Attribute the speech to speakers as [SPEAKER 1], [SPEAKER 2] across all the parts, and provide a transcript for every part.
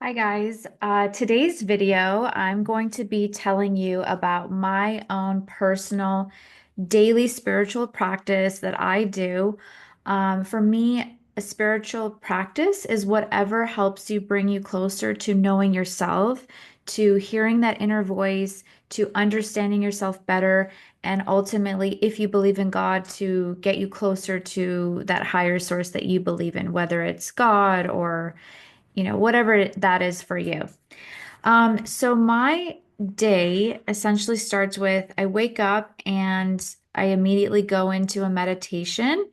[SPEAKER 1] Hi guys. Today's video, I'm going to be telling you about my own personal daily spiritual practice that I do. For me, a spiritual practice is whatever helps you bring you closer to knowing yourself, to hearing that inner voice, to understanding yourself better, and ultimately, if you believe in God, to get you closer to that higher source that you believe in, whether it's God or whatever that is for you. So my day essentially starts with I wake up and I immediately go into a meditation.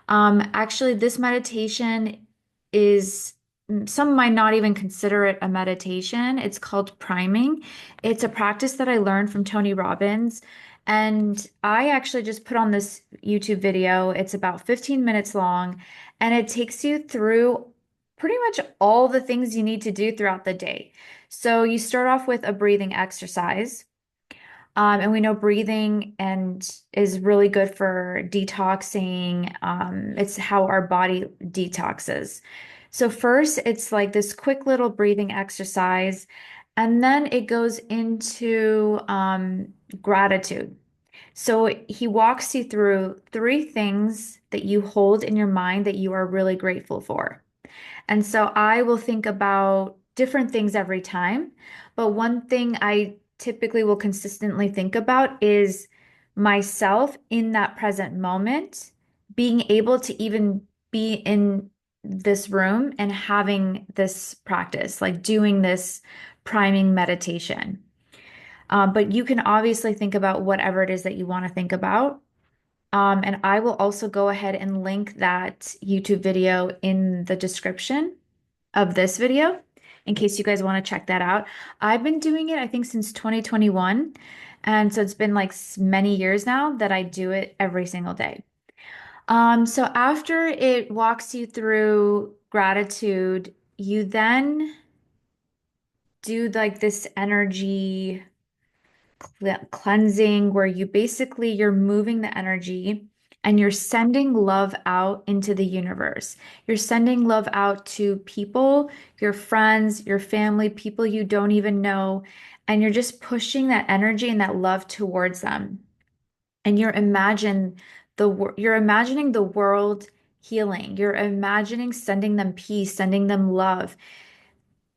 [SPEAKER 1] Actually, this meditation is, some might not even consider it a meditation. It's called priming. It's a practice that I learned from Tony Robbins. And I actually just put on this YouTube video. It's about 15 minutes long, and it takes you through pretty much all the things you need to do throughout the day. So you start off with a breathing exercise. And we know breathing and is really good for detoxing. It's how our body detoxes. So first, it's like this quick little breathing exercise, and then it goes into gratitude. So he walks you through three things that you hold in your mind that you are really grateful for. And so I will think about different things every time. But one thing I typically will consistently think about is myself in that present moment, being able to even be in this room and having this practice, like doing this priming meditation. But you can obviously think about whatever it is that you want to think about. And I will also go ahead and link that YouTube video in the description of this video in case you guys want to check that out. I've been doing it, I think, since 2021. And so it's been like many years now that I do it every single day. So after it walks you through gratitude, you then do like this energy cleansing where you basically you're moving the energy and you're sending love out into the universe. You're sending love out to people, your friends, your family, people you don't even know, and you're just pushing that energy and that love towards them. And you're imagining the world healing. You're imagining sending them peace, sending them love,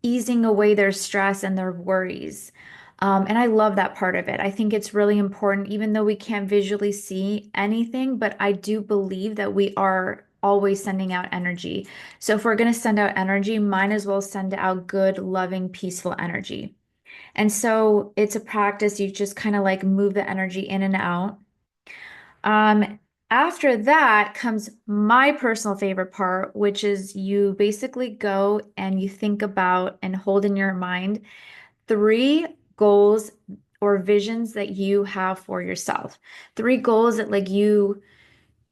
[SPEAKER 1] easing away their stress and their worries. And I love that part of it. I think it's really important, even though we can't visually see anything, but I do believe that we are always sending out energy. So if we're going to send out energy, might as well send out good, loving, peaceful energy. And so it's a practice. You just kind of like move the energy in and out. Um, After that comes my personal favorite part, which is you basically go and you think about and hold in your mind three goals or visions that you have for yourself. Three goals that like you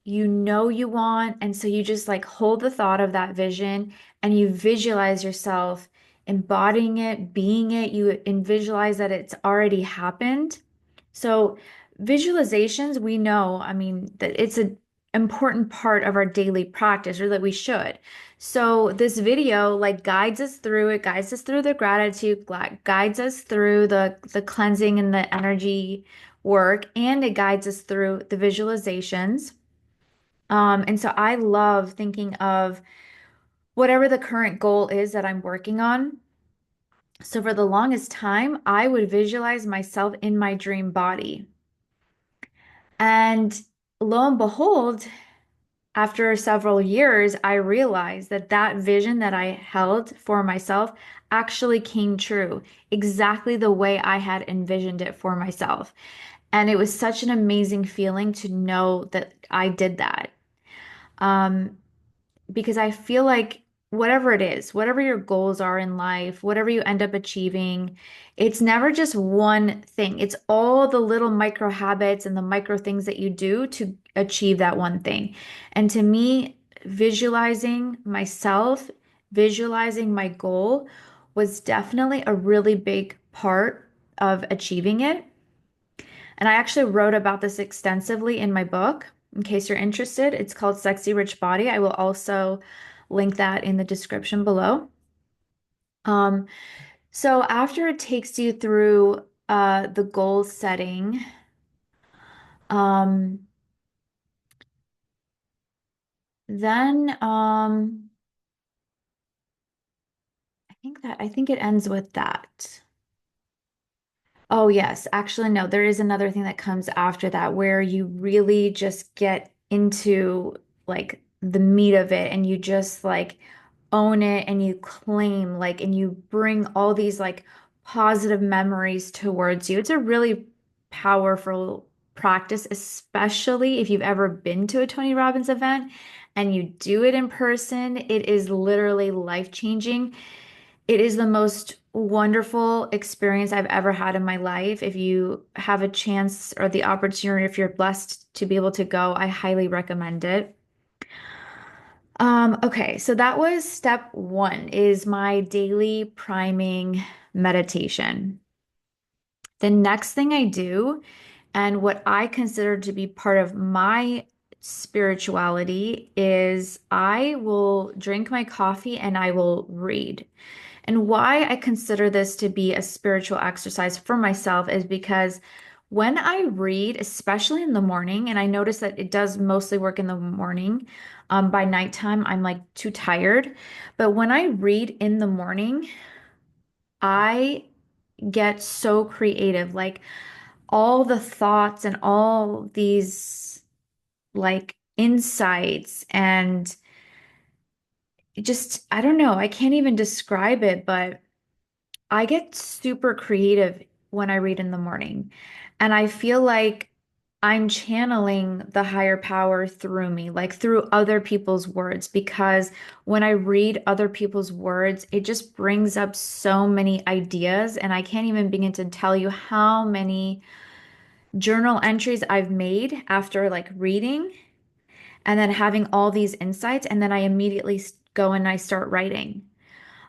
[SPEAKER 1] know you want, and so you just like hold the thought of that vision and you visualize yourself embodying it, being it. You visualize that it's already happened. So visualizations, we know, I mean, that it's an important part of our daily practice, or that we should. So this video like guides us through it, guides us through the gratitude, guides us through the cleansing and the energy work, and it guides us through the visualizations. And so I love thinking of whatever the current goal is that I'm working on. So for the longest time, I would visualize myself in my dream body. And lo and behold, after several years, I realized that that vision that I held for myself actually came true, exactly the way I had envisioned it for myself. And it was such an amazing feeling to know that I did that. Um, because I feel like whatever it is, whatever your goals are in life, whatever you end up achieving, it's never just one thing. It's all the little micro habits and the micro things that you do to achieve that one thing. And to me, visualizing myself, visualizing my goal was definitely a really big part of achieving it. And I actually wrote about this extensively in my book. In case you're interested, it's called Sexy Rich Body. I will also link that in the description below. Um, so after it takes you through the goal setting, um, then I think it ends with that. Oh, yes. Actually, no, there is another thing that comes after that where you really just get into like the meat of it and you just like own it and you claim and you bring all these like positive memories towards you. It's a really powerful practice, especially if you've ever been to a Tony Robbins event and you do it in person. It is literally life-changing. It is the most wonderful experience I've ever had in my life. If you have a chance or the opportunity, if you're blessed to be able to go, I highly recommend it. Okay, so that was step one is my daily priming meditation. The next thing I do, and what I consider to be part of my spirituality, is I will drink my coffee and I will read. And why I consider this to be a spiritual exercise for myself is because when I read, especially in the morning, and I notice that it does mostly work in the morning, by nighttime, I'm like too tired. But when I read in the morning, I get so creative. Like all the thoughts and all these like insights and just, I don't know, I can't even describe it, but I get super creative when I read in the morning. And I feel like I'm channeling the higher power through me, like through other people's words, because when I read other people's words, it just brings up so many ideas. And I can't even begin to tell you how many journal entries I've made after like reading and then having all these insights. And then I immediately go and I start writing.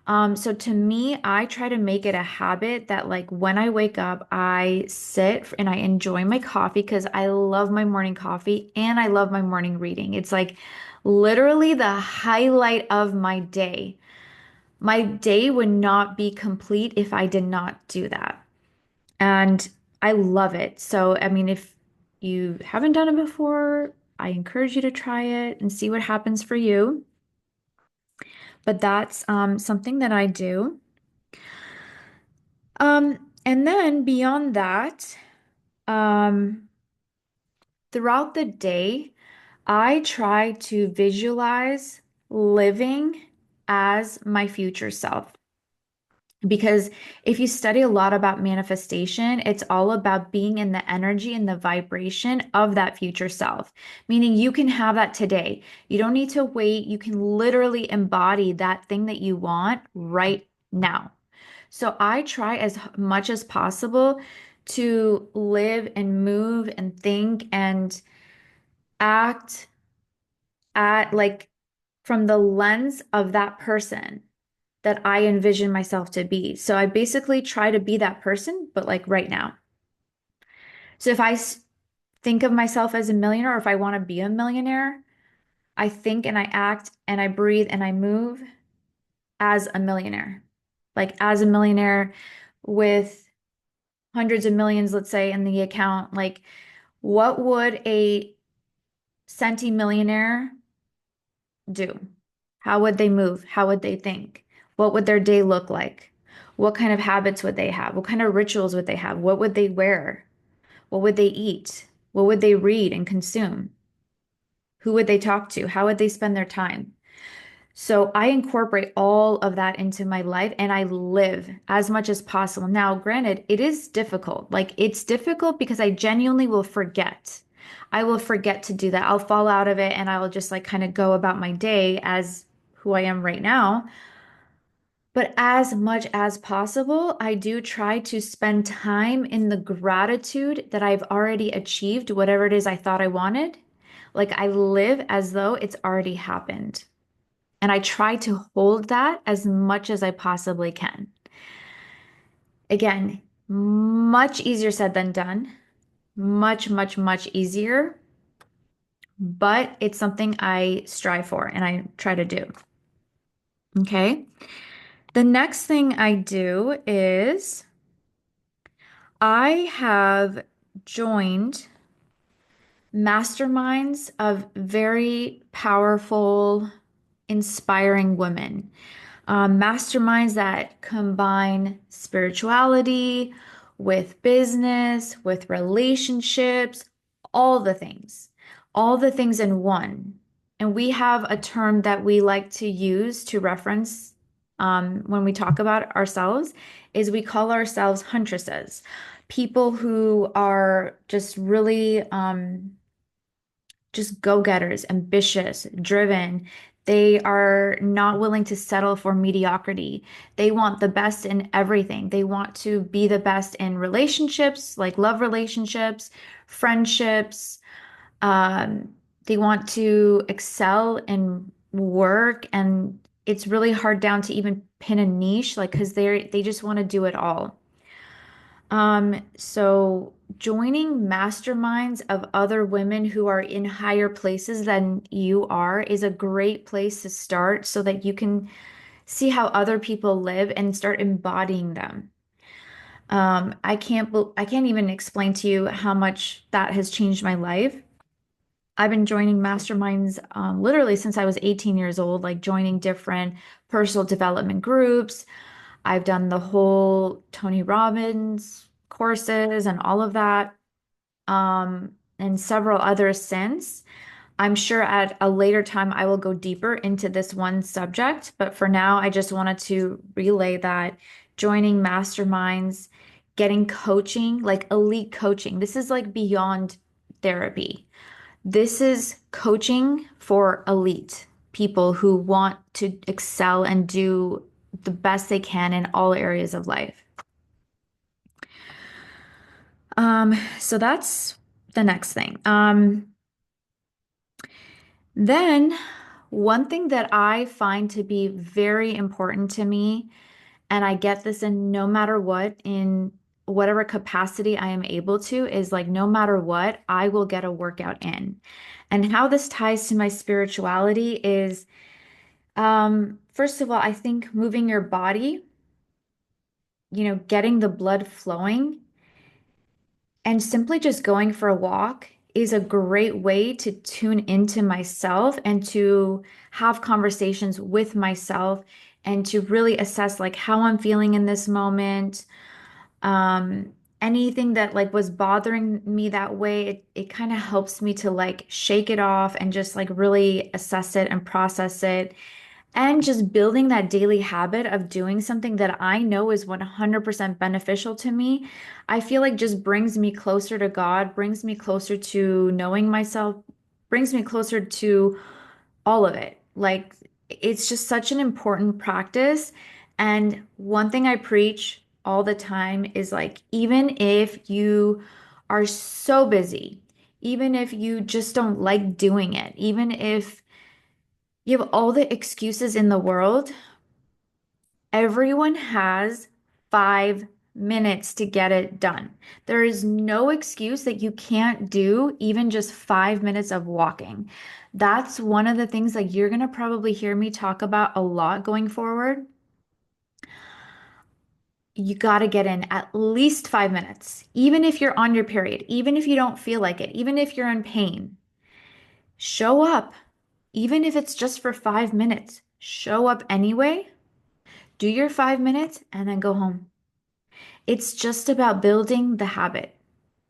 [SPEAKER 1] So to me, I try to make it a habit that like when I wake up, I sit and I enjoy my coffee because I love my morning coffee and I love my morning reading. It's like literally the highlight of my day. My day would not be complete if I did not do that. And I love it. So, I mean, if you haven't done it before, I encourage you to try it and see what happens for you. But that's something that I do. And then beyond that, um, throughout the day, I try to visualize living as my future self. Because if you study a lot about manifestation, it's all about being in the energy and the vibration of that future self, meaning you can have that today. You don't need to wait. You can literally embody that thing that you want right now. So I try as much as possible to live and move and think and act at like from the lens of that person that I envision myself to be. So I basically try to be that person, but like right now. So if think of myself as a millionaire, or if I want to be a millionaire, I think and I act and I breathe and I move as a millionaire. Like as a millionaire with hundreds of millions, let's say, in the account, like what would a centimillionaire do? How would they move? How would they think? What would their day look like? What kind of habits would they have? What kind of rituals would they have? What would they wear? What would they eat? What would they read and consume? Who would they talk to? How would they spend their time? So I incorporate all of that into my life and I live as much as possible. Now, granted, it is difficult. Like it's difficult because I genuinely will forget. I will forget to do that. I'll fall out of it and I will just like kind of go about my day as who I am right now. But as much as possible, I do try to spend time in the gratitude that I've already achieved, whatever it is I thought I wanted. Like I live as though it's already happened. And I try to hold that as much as I possibly can. Again, much easier said than done. Much, much, much easier. But it's something I strive for and I try to do. Okay. The next thing I do is I have joined masterminds of very powerful, inspiring women. Masterminds that combine spirituality with business, with relationships, all the things, all the things in one. And we have a term that we like to use to reference when we talk about ourselves is we call ourselves huntresses, people who are just really just go-getters, ambitious, driven. They are not willing to settle for mediocrity. They want the best in everything. They want to be the best in relationships, like love relationships, friendships. Um, they want to excel in work, and it's really hard down to even pin a niche, like because they just want to do it all. So joining masterminds of other women who are in higher places than you are is a great place to start so that you can see how other people live and start embodying them. I can't even explain to you how much that has changed my life. I've been joining masterminds literally since I was 18 years old, like joining different personal development groups. I've done the whole Tony Robbins courses and all of that, and several others since. I'm sure at a later time I will go deeper into this one subject, but for now, I just wanted to relay that joining masterminds, getting coaching, like elite coaching, this is like beyond therapy. This is coaching for elite people who want to excel and do the best they can in all areas of life. So that's the next thing. Then one thing that I find to be very important to me, and I get this in no matter what, in whatever capacity I am able to, is like no matter what, I will get a workout in. And how this ties to my spirituality is, first of all, I think moving your body, getting the blood flowing and simply just going for a walk is a great way to tune into myself and to have conversations with myself and to really assess like how I'm feeling in this moment. Um, Anything that like was bothering me that way, it kind of helps me to like shake it off and just like really assess it and process it. And just building that daily habit of doing something that I know is 100% beneficial to me, I feel like just brings me closer to God, brings me closer to knowing myself, brings me closer to all of it. Like, it's just such an important practice. And one thing I preach all the time is like, even if you are so busy, even if you just don't like doing it, even if you have all the excuses in the world, everyone has 5 minutes to get it done. There is no excuse that you can't do even just 5 minutes of walking. That's one of the things like you're gonna probably hear me talk about a lot going forward. You gotta get in at least 5 minutes, even if you're on your period, even if you don't feel like it, even if you're in pain. Show up, even if it's just for 5 minutes. Show up anyway. Do your 5 minutes and then go home. It's just about building the habit.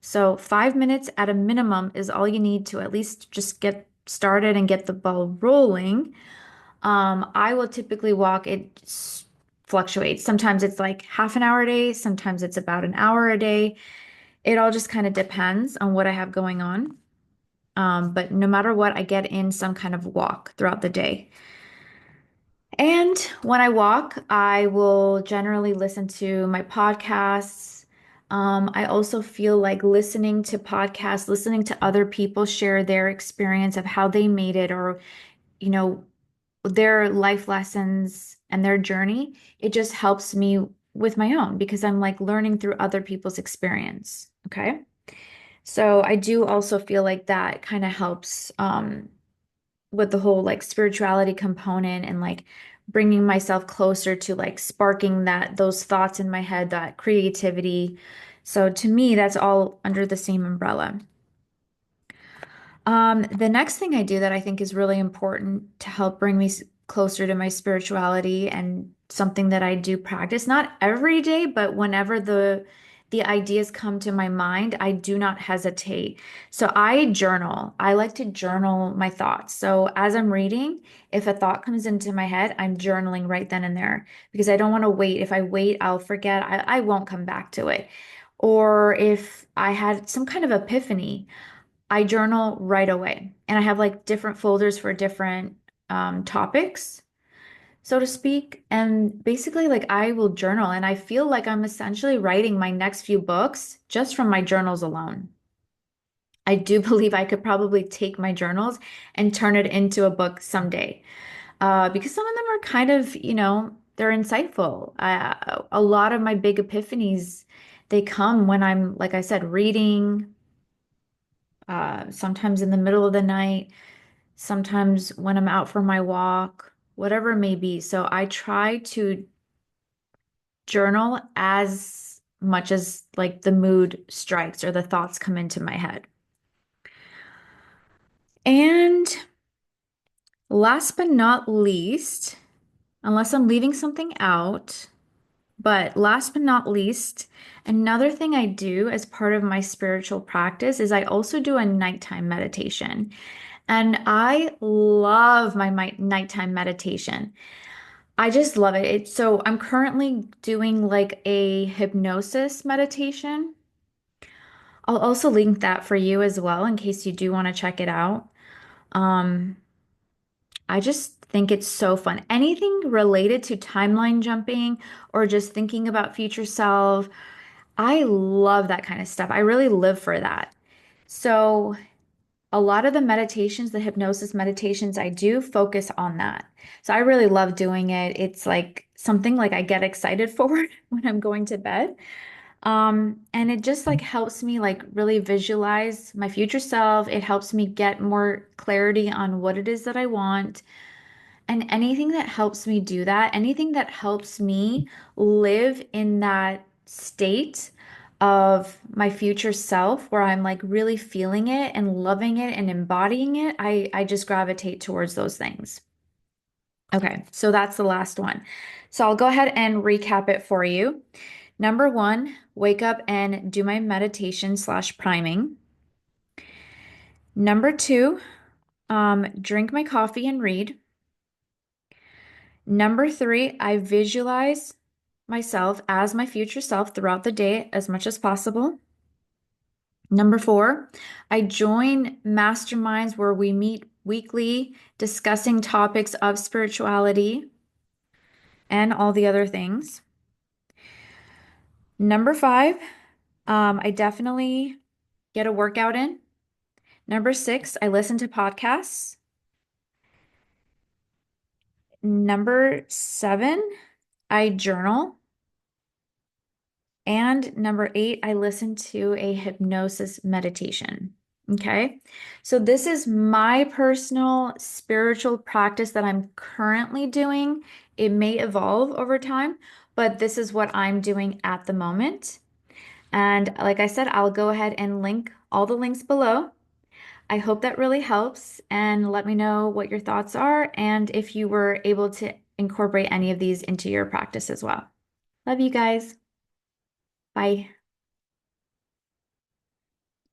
[SPEAKER 1] So 5 minutes at a minimum is all you need to at least just get started and get the ball rolling. I will typically walk, fluctuates. Sometimes it's like half an hour a day, sometimes it's about an hour a day. It all just kind of depends on what I have going on. But no matter what, I get in some kind of walk throughout the day. And when I walk, I will generally listen to my podcasts. I also feel like listening to podcasts, listening to other people share their experience of how they made it or, you know, their life lessons and their journey. It just helps me with my own because I'm like learning through other people's experience. Okay. So I do also feel like that kind of helps, with the whole like spirituality component and like bringing myself closer to like sparking those thoughts in my head, that creativity. So to me, that's all under the same umbrella. The next thing I do that I think is really important to help bring me closer to my spirituality and something that I do practice, not every day, but whenever the ideas come to my mind, I do not hesitate. So I journal. I like to journal my thoughts. So as I'm reading, if a thought comes into my head, I'm journaling right then and there because I don't want to wait. If I wait, I'll forget. I won't come back to it. Or if I had some kind of epiphany, I journal right away. And I have like different folders for different topics, so to speak. And basically, like I will journal and I feel like I'm essentially writing my next few books just from my journals alone. I do believe I could probably take my journals and turn it into a book someday. Because some of them are kind of, they're insightful. A lot of my big epiphanies, they come when I'm, like I said, reading, sometimes in the middle of the night, sometimes when I'm out for my walk, whatever it may be. So I try to journal as much as like the mood strikes or the thoughts come into my head. And last but not least, unless I'm leaving something out, but last but not least, another thing I do as part of my spiritual practice is I also do a nighttime meditation. And I love my nighttime meditation. I just love it. So I'm currently doing like a hypnosis meditation. I'll also link that for you as well in case you do want to check it out. Um, I just think it's so fun. Anything related to timeline jumping or just thinking about future self, I love that kind of stuff. I really live for that. So a lot of the meditations, the hypnosis meditations I do focus on that. So I really love doing it. It's like something like I get excited for when I'm going to bed. And it just like helps me like really visualize my future self. It helps me get more clarity on what it is that I want. And anything that helps me do that, anything that helps me live in that state of my future self where I'm like really feeling it and loving it and embodying it, I just gravitate towards those things. Okay, so that's the last one. So I'll go ahead and recap it for you. Number one, wake up and do my meditation slash priming. Number two, drink my coffee and read. Number three, I visualize myself as my future self throughout the day as much as possible. Number four, I join masterminds where we meet weekly discussing topics of spirituality and all the other things. Number five, I definitely get a workout in. Number six, I listen to podcasts. Number seven, I journal. And number eight, I listen to a hypnosis meditation. Okay. So this is my personal spiritual practice that I'm currently doing. It may evolve over time, but this is what I'm doing at the moment. And like I said, I'll go ahead and link all the links below. I hope that really helps and let me know what your thoughts are and if you were able to incorporate any of these into your practice as well. Love you guys. Bye.